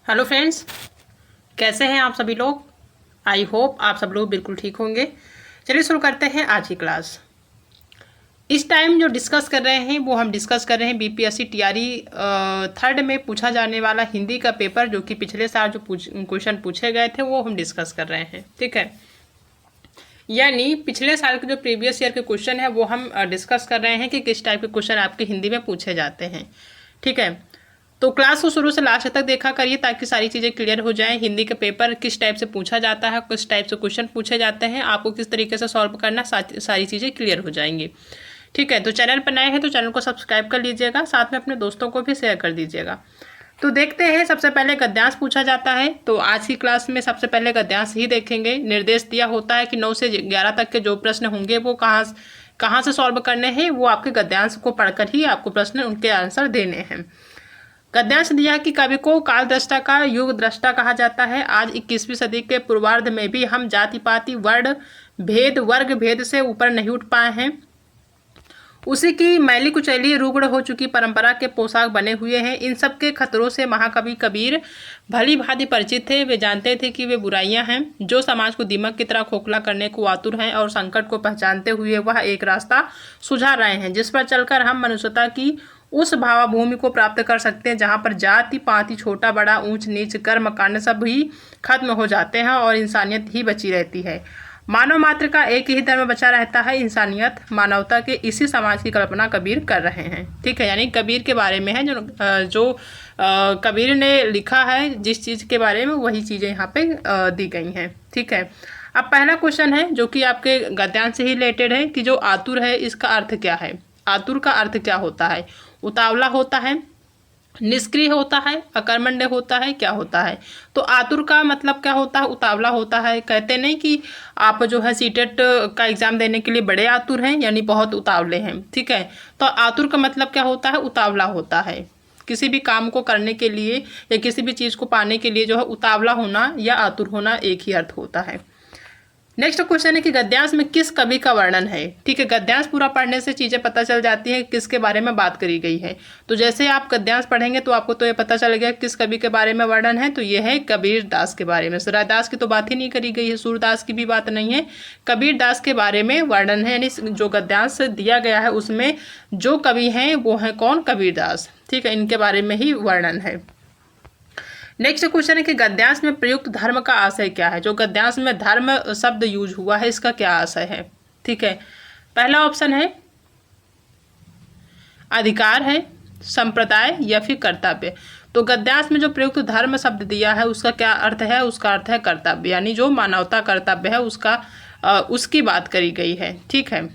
Hello friends, कैसे हैं आप सभी लोग। आई होप आप सब लोग बिल्कुल ठीक होंगे। चलिए शुरू करते हैं आज की क्लास। इस टाइम जो डिस्कस कर रहे हैं वो हम डिस्कस कर रहे हैं बीपीएससी टीआरई थर्ड में पूछा जाने वाला हिंदी का पेपर, जो कि पिछले साल जो क्वेश्चन पूछे गए थे वो हम डिस्कस कर रहे हैं। ठीक है, यानी पिछले साल के जो प्रीवियस ईयर के क्वेश्चन है वो हम डिस्कस कर रहे हैं कि किस टाइप के क्वेश्चन आपके हिंदी में पूछे जाते हैं। ठीक है, तो क्लास को शुरू से लास्ट तक देखा करिए ताकि सारी चीज़ें क्लियर हो जाएं। हिंदी का पेपर किस टाइप से पूछा जाता है, किस टाइप से क्वेश्चन पूछे जाते हैं, आपको किस तरीके से सॉल्व करना, सारी चीज़ें क्लियर हो जाएंगी। ठीक है, तो चैनल पर नए हैं तो चैनल को सब्सक्राइब कर लीजिएगा, साथ में अपने दोस्तों को भी शेयर कर दीजिएगा। तो देखते हैं, सबसे पहले गद्यांश पूछा जाता है। तो आज की क्लास में सबसे पहले गद्यांश ही देखेंगे। निर्देश दिया होता है कि 9 से 11 तक के जो प्रश्न होंगे वो कहाँ से सॉल्व करने हैं, वो आपके गद्यांश को पढ़कर ही आपको प्रश्न उनके आंसर देने हैं। गद्यांश दिया कि कवि को काल दृष्टा का युग दृष्टा कहा जाता है। आज 21वीं सदी के पूर्वार्ध में भी हम जाति पाति वर्ण भेद वर्ग भेद से ऊपर नहीं उठ पाए हैं। उसी की मैली कुचैली रुग्ण हो चुकी परंपरा के पोशाक बने हुए हैं। इन सब के खतरों से महाकवि कबीर भली भांति परिचित थे। वे जानते थे कि वे बुराइयां हैं जो समाज को दीमक की तरह खोखला करने को आतुर हैं, और संकट को पहचानते हुए वह एक रास्ता सुझा रहे हैं जिस पर चलकर हम मनुष्यता की उस भावभूमि को प्राप्त कर सकते हैं जहां पर जाति पाति छोटा बड़ा ऊंच नीच कर्म कांड सब ही खत्म हो जाते हैं और इंसानियत ही बची रहती है। मानव मात्र का एक ही धर्म बचा रहता है, इंसानियत। मानवता के इसी समाज की कल्पना कबीर कर रहे हैं। ठीक है, यानी कबीर के बारे में है जो कबीर ने लिखा है, जिस चीज़ के बारे में वही चीज़ें यहाँ पे दी गई हैं। ठीक है, अब पहला क्वेश्चन है जो कि आपके गद्यांश से ही रिलेटेड है कि जो आतुर है इसका अर्थ क्या है। आतुर का अर्थ क्या होता है? उतावला होता है, निष्क्रिय होता है, अकर्मण्य होता है, क्या होता है? तो आतुर का मतलब क्या होता है? उतावला होता है। कहते नहीं कि आप जो है सीटेट का एग्जाम देने के लिए बड़े आतुर हैं, यानी बहुत उतावले हैं। ठीक है, तो आतुर का मतलब क्या होता है? उतावला होता है। किसी भी काम को करने के लिए या किसी भी चीज़ को पाने के लिए जो है उतावला होना या आतुर होना एक ही अर्थ होता है। नेक्स्ट क्वेश्चन है कि गद्यांश में किस कवि का वर्णन है। ठीक है, गद्यांश पूरा पढ़ने से चीज़ें पता चल जाती हैं किसके बारे में बात करी गई है। तो जैसे आप गद्यांश पढ़ेंगे तो आपको तो ये पता चल गया किस कवि के बारे में वर्णन है। तो ये है कबीर दास के बारे में। सूरदास की तो बात ही नहीं करी गई है, सूरदास की भी बात नहीं है, कबीर दास के बारे में वर्णन है। यानी जो गद्यांश दिया गया है उसमें जो कवि हैं वो हैं कौन? कबीर दास। ठीक है, इनके बारे में ही वर्णन है। नेक्स्ट क्वेश्चन है कि गद्यांश में प्रयुक्त धर्म का आशय क्या है। जो गद्यांश में धर्म शब्द यूज हुआ है इसका क्या आशय है? ठीक है, पहला ऑप्शन है अधिकार है, संप्रदाय या फिर कर्तव्य। तो गद्यांश में जो प्रयुक्त धर्म शब्द दिया है उसका क्या अर्थ है? उसका अर्थ है कर्तव्य, यानी जो मानवता कर्तव्य है उसकी बात करी गई है। ठीक है,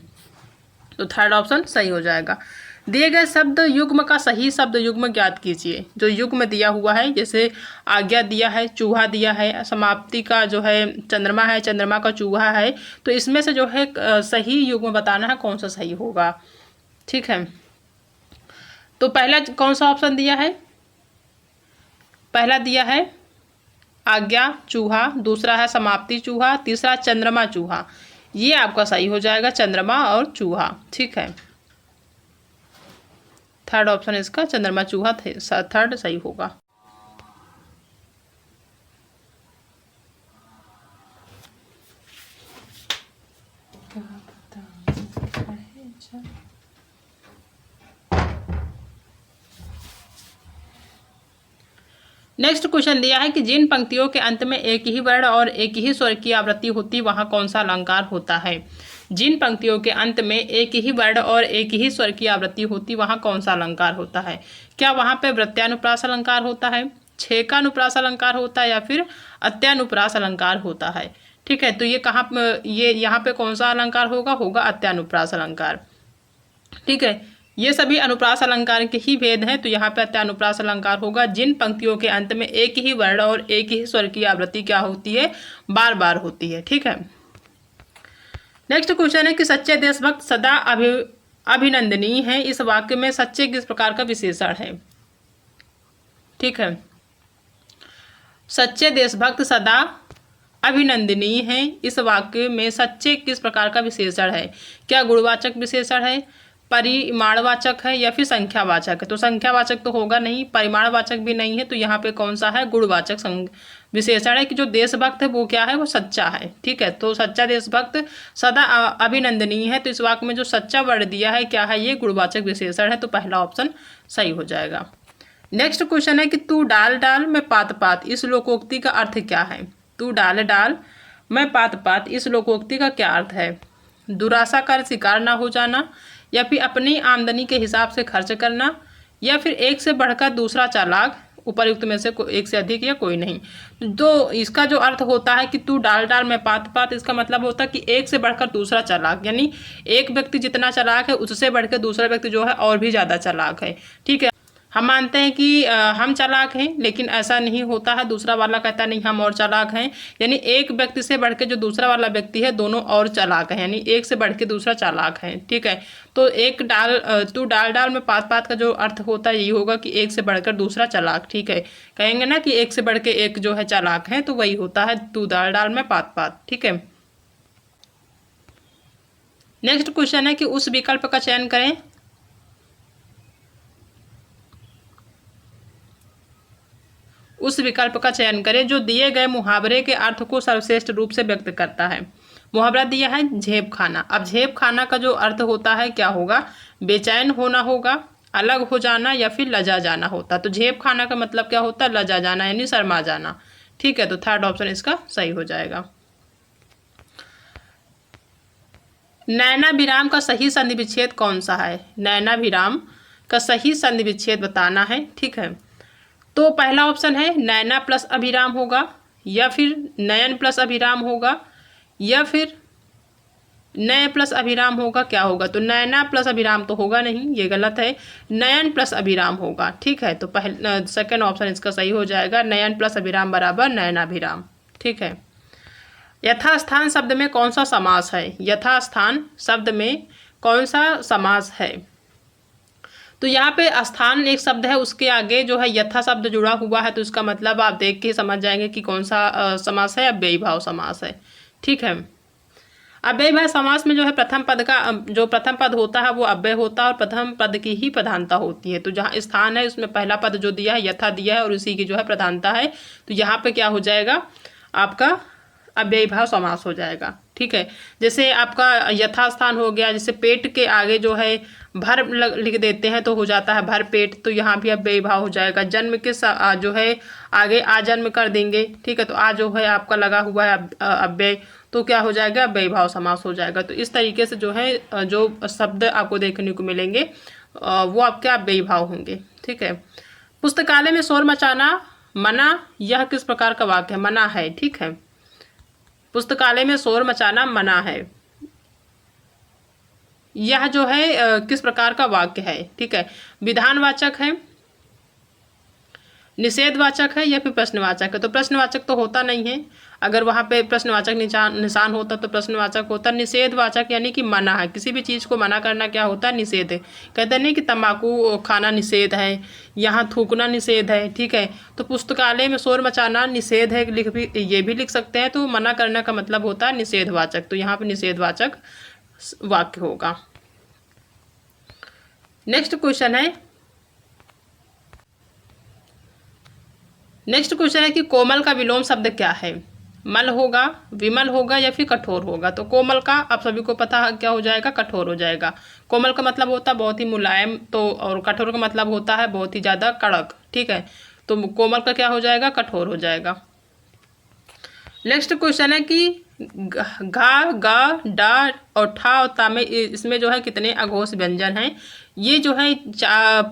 तो थर्ड ऑप्शन सही हो जाएगा। दिए गए शब्द युग्म का सही शब्द युग्म ज्ञात कीजिए। जो युग्म दिया हुआ है, जैसे आज्ञा दिया है, चूहा दिया है, समाप्ति का जो है चंद्रमा है, चंद्रमा का चूहा है, तो इसमें से जो है सही युग्म बताना है कौन सा सही होगा। ठीक है, तो पहला कौन सा ऑप्शन दिया है? पहला दिया है आज्ञा चूहा, दूसरा है समाप्ति चूहा, तीसरा चंद्रमा चूहा। ये आपका सही हो जाएगा, चंद्रमा और चूहा। ठीक है, थर्ड ऑप्शन इसका चंद्रमा चूहा थर्ड सही होगा। नेक्स्ट क्वेश्चन दिया है कि जिन पंक्तियों के अंत में एक ही वर्ण और एक ही स्वर की आवृत्ति होती वहां कौन सा अलंकार होता है। जिन पंक्तियों के अंत में एक ही वर्ण और एक ही स्वर की आवृत्ति होती वहां कौन सा अलंकार होता है? क्या वहां पे वृत्यानुप्रास अलंकार होता है, छेकानुप्रास अलंकार होता है, या फिर अत्यानुप्रास अलंकार होता है? ठीक है, तो ये यहाँ पे कौन सा अलंकार होगा? होगा अत्यानुप्रास अलंकार। ठीक है, ये सभी अनुप्रास अलंकार के ही भेद हैं, तो यहाँ पे अत्यानुप्रास अलंकार होगा जिन पंक्तियों के अंत में एक ही वर्ण और एक ही स्वर की आवृत्ति क्या होती है? बार बार होती है। ठीक है, नेक्स्ट क्वेश्चन है कि सच्चे देशभक्त सदा अभिनंदनीय है। इस वाक्य में सच्चे किस प्रकार का विशेषण है? ठीक है, सच्चे देशभक्त सदा अभिनंदनीय है, इस वाक्य में सच्चे किस प्रकार का विशेषण है? क्या गुणवाचक विशेषण है, परिमाणवाचक है या फिर संख्यावाचक है। तो संख्यावाचक तो होगा नहीं, परिमाणवाचक भी नहीं है, तो यहाँ पे कौन सा है, गुणवाचक विशेषण है कि जो देशभक्त है वो क्या है, वो सच्चा है। ठीक है, तो सच्चा देशभक्त सदा अभिनंदनीय है। तो इस वाक्य में जो सच्चा वर्ड दिया है क्या है, ये गुणवाचक विशेषण है। तो पहला ऑप्शन सही हो जाएगा। नेक्स्ट क्वेश्चन है कि तू डाल डाल मैं पात पात, इस लोकोक्ति का अर्थ क्या है। तू डाल डाल मैं पात पात, इस लोकोक्ति का क्या अर्थ है। दुराशा कर शिकार ना हो जाना, या फिर अपनी आमदनी के हिसाब से खर्च करना, या फिर एक से बढ़कर दूसरा चालाक, उपर्युक्त में से एक से अधिक या कोई नहीं। तो इसका जो अर्थ होता है कि तू डाल डाल मैं पात पात, इसका मतलब होता है कि एक से बढ़कर दूसरा चालाक, यानी एक व्यक्ति जितना चालाक है उससे बढ़कर दूसरा व्यक्ति जो है और भी ज़्यादा चालाक है। ठीक है, हम मानते हैं कि हम चालाक हैं, लेकिन ऐसा नहीं होता है। दूसरा वाला कहता नहीं हम और चालाक हैं, यानी एक व्यक्ति से बढ़ के जो दूसरा वाला व्यक्ति है दोनों और चालाक हैं, यानी एक से बढ़ के दूसरा चालाक है। ठीक है, तो एक तू डाल डाल में पात पात का जो अर्थ होता है यही होगा कि एक से बढ़कर दूसरा चालाक। ठीक है, कहेंगे ना कि एक से बढ़ के एक जो है चालाक है, तो वही होता है तू डाल डाल में पात पात। ठीक है, नेक्स्ट क्वेश्चन है कि उस विकल्प का चयन करें। उस विकल्प का चयन करें जो दिए गए मुहावरे के अर्थ को सर्वश्रेष्ठ रूप से व्यक्त करता है। मुहावरा दिया है झेप खाना। अब झेप खाना का जो अर्थ होता है क्या होगा, बेचैन होना होगा, अलग हो जाना, या फिर लजा जाना होता। तो झेप खाना का मतलब क्या होता है, लजा जाना यानी शर्मा जाना। ठीक है, तो थर्ड ऑप्शन इसका सही हो जाएगा। नैनाभिराम का सही संधि विच्छेद कौन सा है। नैनाभिराम का सही संधि विच्छेद बताना है। ठीक है, तो पहला ऑप्शन है नैना प्लस अभिराम होगा, या फिर नयन प्लस अभिराम होगा, या फिर नय प्लस अभिराम होगा। क्या होगा, तो नैना प्लस अभिराम तो होगा नहीं, ये गलत है। नयन प्लस अभिराम होगा। ठीक है, तो सेकंड ऑप्शन इसका सही हो जाएगा, नयन प्लस अभिराम बराबर नयनाभिराम। ठीक है, यथास्थान शब्द में कौन सा समास है। यथास्थान शब्द में कौन सा समास है। तो यहाँ पे स्थान एक शब्द है, उसके आगे जो है यथा शब्द जुड़ा हुआ है, तो इसका मतलब आप देख के समझ जाएंगे कि कौन सा समास है, अव्ययीभाव समास है। ठीक है, अव्ययीभाव समास में जो है प्रथम पद का जो प्रथम पद होता है वो अव्यय होता है और प्रथम पद की ही प्रधानता होती है। तो जहाँ स्थान है उसमें पहला पद जो दिया है यथा दिया है और उसी की जो है प्रधानता है, तो यहाँ पे क्या हो जाएगा, आपका अव्ययीभाव समास हो जाएगा। ठीक है, जैसे आपका यथास्थान हो गया, जैसे पेट के आगे जो है भर लिख देते हैं तो हो जाता है भर पेट, तो यहाँ भी अव्ययीभाव हो जाएगा। जन्म के जो है आगे आ जन्म कर देंगे। ठीक है, तो आ जो है आपका लगा हुआ है अव्यय, तो क्या हो जाएगा, अव्ययीभाव समास हो जाएगा। तो इस तरीके से जो है जो शब्द आपको देखने को मिलेंगे वो आपके अव्ययीभाव होंगे। ठीक है, पुस्तकालय में शोर मचाना मना, यह किस प्रकार का वाक्य है, मना है। ठीक है, पुस्तकालय में शोर मचाना मना है, यह जो है किस प्रकार का वाक्य है। ठीक है, विधानवाचक है, निषेधवाचक है, या फिर प्रश्नवाचक है। तो प्रश्नवाचक तो होता नहीं है, अगर वहाँ पे प्रश्नवाचक निशान होता तो प्रश्नवाचक होता। निषेधवाचक यानी कि मना है, किसी भी चीज़ को मना करना क्या होता है, निषेध है। कहते नहीं कि तंबाकू खाना निषेध है, यहाँ थूकना निषेध है। ठीक है, तो पुस्तकालय में शोर मचाना निषेध है, ये भी लिख सकते हैं। तो मना करने का मतलब होता है निषेधवाचक, तो यहाँ पे निषेधवाचक वाक्य होगा। नेक्स्ट क्वेश्चन है कि कोमल का विलोम शब्द क्या है। मल होगा, विमल होगा, या फिर कठोर होगा। तो कोमल का आप सभी को पता है क्या हो जाएगा, कठोर हो जाएगा। कोमल का मतलब होता है बहुत ही मुलायम, तो और कठोर का मतलब होता है बहुत ही ज़्यादा कड़क। ठीक है, तो कोमल का क्या हो जाएगा, कठोर हो जाएगा। नेक्स्ट क्वेश्चन है कि घा गा डा और ठा और ता में इसमें जो है कितने अघोष व्यंजन हैं। ये जो है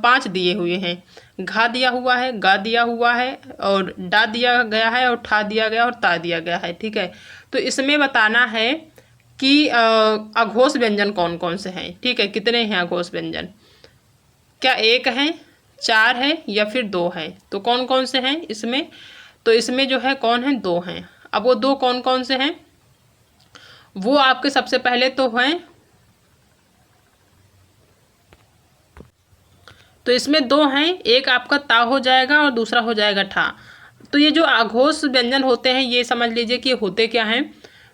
5 दिए हुए हैं। घा दिया हुआ है, गा दिया हुआ है, और डा दिया गया है, और ठा दिया गया और ता दिया गया है। ठीक है, तो इसमें बताना है कि अघोष व्यंजन कौन कौन से हैं। ठीक है, कितने हैं अघोष व्यंजन, क्या 1 है, 4 है, या फिर 2 है। तो कौन कौन से हैं इसमें, तो इसमें जो है कौन है, 2 हैं। अब वो 2 कौन कौन से हैं, वो आपके सबसे पहले तो हैं, तो इसमें 2 हैं, एक आपका ता हो जाएगा और दूसरा हो जाएगा ठा। तो ये जो अघोष व्यंजन होते हैं ये समझ लीजिए कि होते क्या हैं,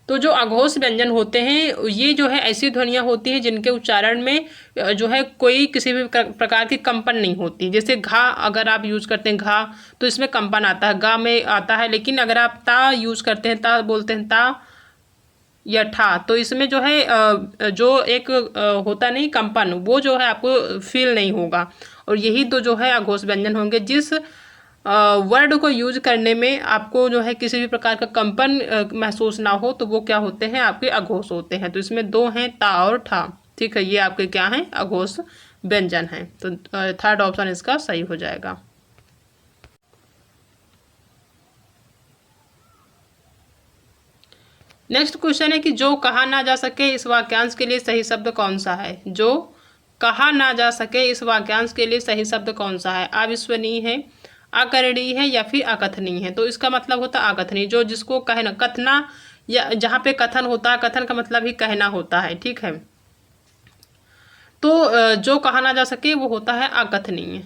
तो जो अघोष व्यंजन होते हैं ये जो है ऐसी ध्वनियाँ होती हैं जिनके उच्चारण में जो है कोई किसी भी प्रकार की कंपन नहीं होती। जैसे घा अगर आप यूज़ करते हैं घा, तो इसमें कंपन आता है, गा में आता है। लेकिन अगर आप ता यूज़ करते हैं, ता बोलते हैं ता या ठा, तो इसमें जो है जो एक होता नहीं कंपन, वो जो है आपको फील नहीं होगा। और यही तो जो है अघोष व्यंजन होंगे। जिस वर्ड को यूज करने में आपको जो है किसी भी प्रकार का कंपन महसूस ना हो, तो वो क्या होते हैं, आपके अघोष होते हैं। तो इसमें दो हैं, ता और ठा। ठीक है, ये आपके क्या हैं, अघोष व्यंजन हैं। तो थर्ड ऑप्शन इसका सही हो जाएगा। नेक्स्ट क्वेश्चन है कि जो कहा ना जा सके इस वाक्यांश के लिए सही शब्द कौन सा है। जो कहा ना जा सके इस वाक्यांश के लिए सही शब्द कौन सा है। अविश्वसनीय है, अकरणीय है या फिर अकथनीय है। तो इसका मतलब होता है अकथनीय, जो जिसको कहना, कथना या जहाँ पे कथन होता है, कथन का मतलब ही कहना होता है। ठीक है, तो जो कहा ना जा सके वो होता है अकथनीय,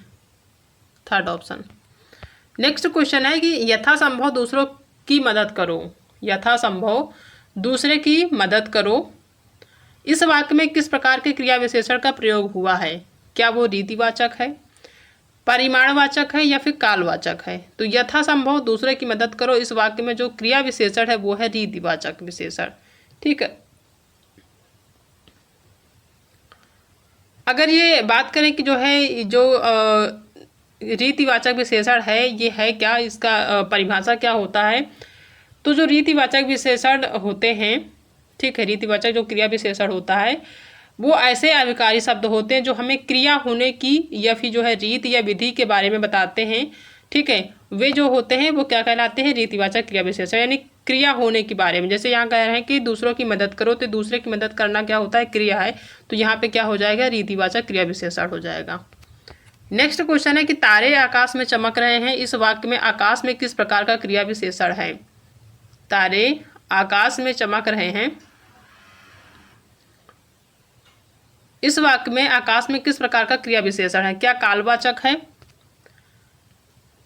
थर्ड ऑप्शन। नेक्स्ट क्वेश्चन है कि यथासंभव दूसरों की मदद करो। यथासंभव दूसरे की मदद करो, इस वाक्य में किस प्रकार के क्रिया विशेषण का प्रयोग हुआ है। क्या वो रीतिवाचक है, परिमाणवाचक है या फिर कालवाचक है। तो यथासंभव दूसरे की मदद करो, इस वाक्य में जो क्रिया विशेषण है वो है रीतिवाचक विशेषण। ठीक है, अगर ये बात करें कि जो है जो रीतिवाचक विशेषण है ये है क्या, इसका परिभाषा क्या होता है। तो जो रीतिवाचक विशेषण होते हैं, ठीक है, रीतिवाचक जो क्रिया विशेषण होता है वो ऐसे अविकारी शब्द होते हैं जो हमें क्रिया होने की या फिर जो है रीत या विधि के बारे में बताते हैं। ठीक है, वे जो होते हैं वो क्या कहलाते हैं, रीतिवाचक क्रिया विशेषण, यानी क्रिया होने के बारे में। जैसे यहाँ कह रहे हैं कि दूसरों की मदद करो, तो दूसरे की मदद करना क्या होता है, क्रिया है। तो यहाँ पे क्या हो जाएगा, रीतिवाचक क्रिया विशेषण हो जाएगा। नेक्स्ट क्वेश्चन है कि तारे आकाश में चमक रहे हैं, इस वाक्य में आकाश में किस प्रकार का क्रिया विशेषण है। तारे आकाश में चमक रहे हैं, इस वाक्य में आकाश में किस प्रकार का क्रिया विशेषण है। क्या कालवाचक है,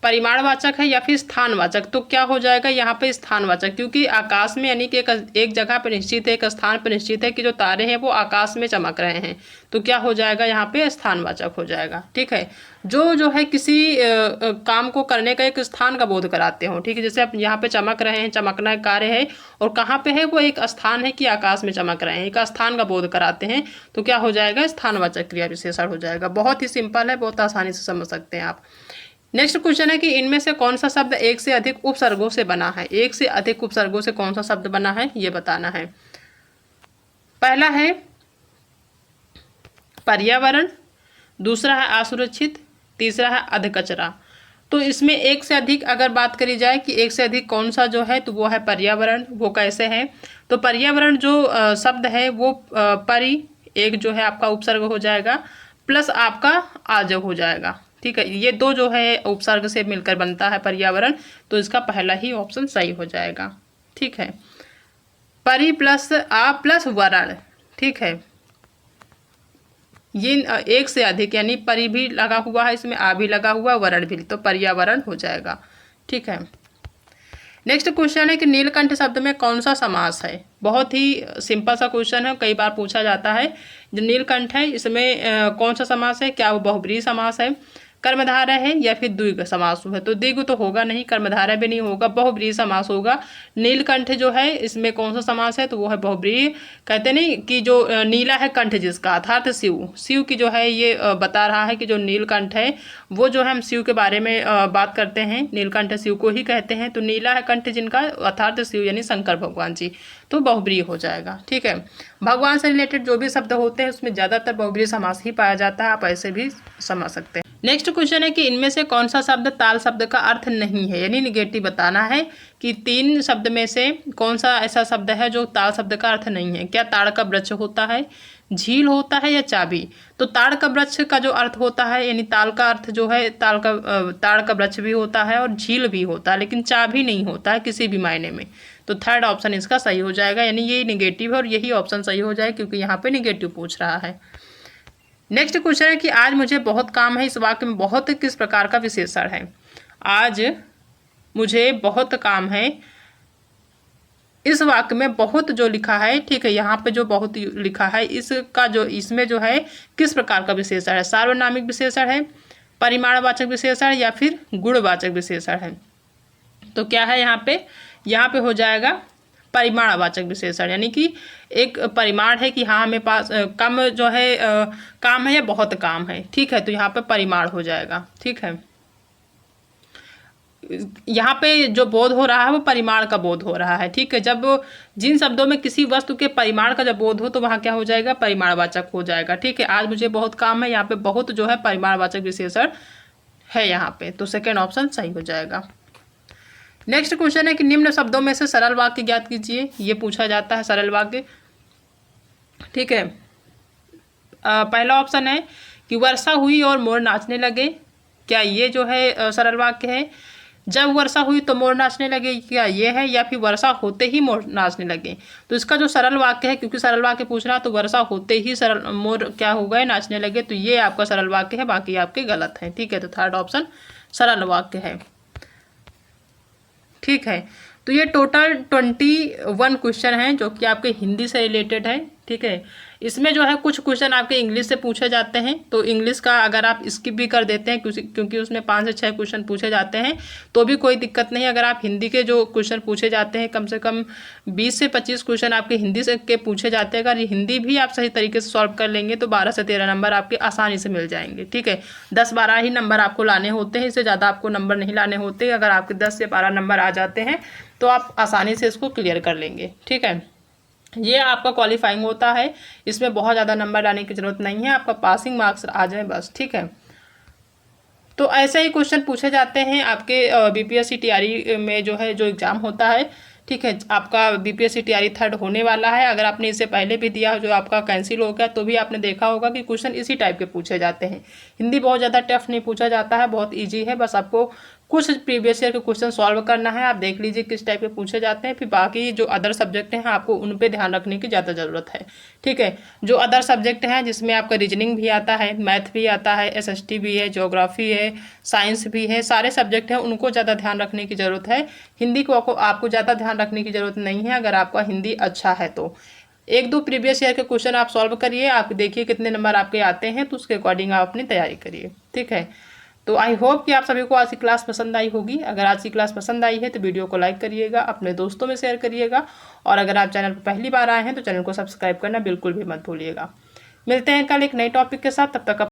परिमाणवाचक है या फिर स्थानवाचक। तो क्या हो जाएगा यहाँ पे स्थानवाचक, क्योंकि आकाश में यानी कि एक जगह पर निश्चित है, एक स्थान पर निश्चित है कि जो तारे हैं वो आकाश में चमक रहे हैं। तो क्या हो जाएगा यहाँ पे, स्थानवाचक हो जाएगा। ठीक है, जो है किसी काम को करने का एक स्थान का बोध कराते हो। ठीक है, जैसे आप यहाँ पे चमक रहे हैं, चमकना कार्य है, और कहाँ पे है, वो एक स्थान है कि आकाश में चमक रहे हैं, एक स्थान का बोध कराते हैं। तो क्या हो जाएगा, स्थानवाचक क्रिया विशेषण हो जाएगा। बहुत ही सिंपल है, बहुत आसानी से समझ सकते हैं आप। नेक्स्ट क्वेश्चन है कि इनमें से कौन सा शब्द एक से अधिक उपसर्गों से बना है। एक से अधिक उपसर्गों से कौन सा शब्द बना है ये बताना है। पहला है पर्यावरण, दूसरा है असुरक्षित, तीसरा है अधकचरा। तो इसमें एक से अधिक अगर बात करी जाए कि एक से अधिक कौन सा जो है, तो वो है पर्यावरण। वो कैसे है, तो पर्यावरण जो शब्द है वो परि एक जो है आपका उपसर्ग हो जाएगा, प्लस आपका आजव हो जाएगा। ठीक है, ये दो जो है उपसर्ग से मिलकर बनता है पर्यावरण। तो इसका पहला ही ऑप्शन सही हो जाएगा। ठीक है, परि प्लस आ प्लस वरण। ठीक है, ये एक से अधिक यानी परि भी लगा हुआ है, इसमें आ भी लगा हुआ, वरण भी, तो पर्यावरण हो जाएगा। ठीक है, नेक्स्ट क्वेश्चन है कि नीलकंठ शब्द में कौन सा समास है। बहुत ही सिंपल सा क्वेश्चन है, कई बार पूछा जाता है। जो नीलकंठ है इसमें कौन सा समास है, क्या वो बहुब्रीहि समास है, कर्मधारय है या फिर द्विग समास है। तो द्विग तो होगा नहीं, कर्मधारय भी नहीं होगा, बहुब्रीहि समास होगा। नीलकंठ जो है इसमें कौन सा समास है, तो वो है बहुब्रीहि। कहते नहीं कि जो नीला है कंठ जिसका, अर्थात शिव, शिव की जो है ये बता रहा है कि जो नीलकंठ है वो जो है, हम शिव के बारे में बात करते हैं, नीलकंठ शिव को ही कहते हैं। तो नीला है कंठ जिनका, अर्थात शिव यानी शंकर भगवान जी, तो बहुब्रीहि हो जाएगा। ठीक है, भगवान से रिलेटेड जो भी शब्द होते हैं उसमें ज़्यादातर बहुब्रीहि समास ही पाया जाता है, आप ऐसे भी समझ सकते हैं। नेक्स्ट क्वेश्चन है कि इनमें से कौन सा शब्द ताल शब्द का अर्थ नहीं है, यानी निगेटिव बताना है कि तीन शब्द में से कौन सा ऐसा शब्द है जो ताल शब्द का अर्थ नहीं है। क्या ताड़ का वृक्ष होता है, झील होता है या चाबी। तो ताड़ का वृक्ष का जो अर्थ होता है, यानी ताल का अर्थ जो है ताड़ का वृक्ष भी होता है और झील भी होता है, लेकिन चाबी नहीं होता है किसी भी मायने में। तो थर्ड ऑप्शन इसका सही हो जाएगा, यानी ये निगेटिव है और यही ऑप्शन सही हो जाए क्योंकि यहाँ पे निगेटिव पूछ रहा है। नेक्स्ट क्वेश्चन है कि आज मुझे बहुत काम है, इस वाक्य में बहुत किस प्रकार का विशेषण है। आज मुझे बहुत काम है, इस वाक्य में बहुत जो लिखा है, ठीक है, यहाँ पे जो बहुत लिखा है इसका जो इसमें जो है किस प्रकार का विशेषण है, सार्वनामिक विशेषण है, परिमाणवाचक विशेषण या फिर गुणवाचक विशेषण है। तो क्या है यहाँ पे हो जाएगा परिमाणवाचक विशेषण, यानी कि एक परिमाण है कि हाँ हमें पास कम जो है काम है या बहुत काम है, ठीक है, तो यहाँ पे परिमाण हो जाएगा, ठीक है। यहाँ पे जो बोध हो रहा है वो परिमाण का बोध हो रहा है, ठीक है। जब जिन शब्दों में किसी वस्तु के परिमाण का जब बोध हो तो वहाँ क्या हो जाएगा, परिमाणवाचक हो जाएगा, ठीक है। आज मुझे बहुत काम है, यहाँ पे बहुत जो है परिमाणवाचक विशेषण है यहाँ पे, तो सेकेंड ऑप्शन सही हो जाएगा। नेक्स्ट क्वेश्चन है कि निम्न शब्दों में से सरल वाक्य ज्ञात कीजिए, ये पूछा जाता है सरल वाक्य, ठीक है। पहला ऑप्शन है कि वर्षा हुई और मोर नाचने लगे, क्या ये जो है सरल वाक्य है। जब वर्षा हुई तो मोर नाचने लगे, क्या ये है, या फिर वर्षा होते ही मोर नाचने लगे। तो इसका जो सरल वाक्य है, क्योंकि सरल वाक्य पूछ रहा तो वर्षा होते ही सरल मोर क्या हो गए, नाचने लगे, तो ये आपका सरल वाक्य है, बाकी आपके गलत है, ठीक है। तो थर्ड ऑप्शन सरल वाक्य है, ठीक है। तो ये टोटल 21 क्वेश्चन हैं जो कि आपके हिंदी से रिलेटेड है, ठीक है। इसमें जो है कुछ क्वेश्चन आपके इंग्लिश से पूछे जाते हैं, तो इंग्लिश का अगर आप स्किप भी कर देते हैं क्योंकि उसमें 5 से 6 क्वेश्चन पूछे जाते हैं तो भी कोई दिक्कत नहीं। अगर आप हिंदी के जो क्वेश्चन पूछे जाते हैं कम से कम 20 से 25 क्वेश्चन आपके हिंदी से के पूछे जाते हैं, अगर हिंदी भी आप सही तरीके से सॉल्व कर लेंगे तो 12 से 13 नंबर आपके आसानी से मिल जाएंगे, ठीक है। 10-12 ही नंबर आपको लाने होते हैं, इससे ज़्यादा आपको नंबर नहीं लाने होते। अगर आपके 10 से 12 नंबर आ जाते हैं तो आप आसानी से इसको क्लियर कर लेंगे, ठीक है। ये आपका क्वालिफाइंग होता है, इसमें बहुत ज़्यादा नंबर लाने की ज़रूरत नहीं है, आपका पासिंग मार्क्स आ जाए बस, ठीक है। तो ऐसे ही क्वेश्चन पूछे जाते हैं आपके बीपीएससी टीआरई में जो है जो एग्ज़ाम होता है, ठीक है। आपका बीपीएससी टीआरई 3rd होने वाला है। अगर आपने इससे पहले भी दिया जो आपका कैंसिल हो गया तो भी आपने देखा होगा कि क्वेश्चन इसी टाइप के पूछे जाते हैं। हिंदी बहुत ज़्यादा टफ नहीं पूछा जाता है, बहुत ईजी है, बस आपको कुछ प्रीवियस ईयर के क्वेश्चन सॉल्व करना है। आप देख लीजिए किस टाइप के पूछे जाते हैं, फिर बाकी जो अदर सब्जेक्ट हैं आपको उन पे ध्यान रखने की ज़्यादा ज़रूरत है, ठीक है। जो अदर सब्जेक्ट हैं जिसमें आपका रीजनिंग भी आता है, मैथ भी आता है, एसएसटी भी है, ज्योग्राफी है, साइंस भी है, सारे सब्जेक्ट हैं, उनको ज़्यादा ध्यान रखने की ज़रूरत है। हिंदी को आपको ज़्यादा ध्यान रखने की ज़रूरत नहीं है अगर आपका हिंदी अच्छा है तो। 1-2 प्रीवियस ईयर के क्वेश्चन आप सॉल्व करिए, आप देखिए कितने नंबर आपके आते हैं, तो उसके अकॉर्डिंग आप अपनी तैयारी करिए, ठीक है। तो आई होप कि आप सभी को आज की क्लास पसंद आई होगी। अगर आज की क्लास पसंद आई है तो वीडियो को लाइक करिएगा, अपने दोस्तों में शेयर करिएगा, और अगर आप चैनल पर पहली बार आए हैं तो चैनल को सब्सक्राइब करना बिल्कुल भी मत भूलिएगा। मिलते हैं कल एक नए टॉपिक के साथ, तब तक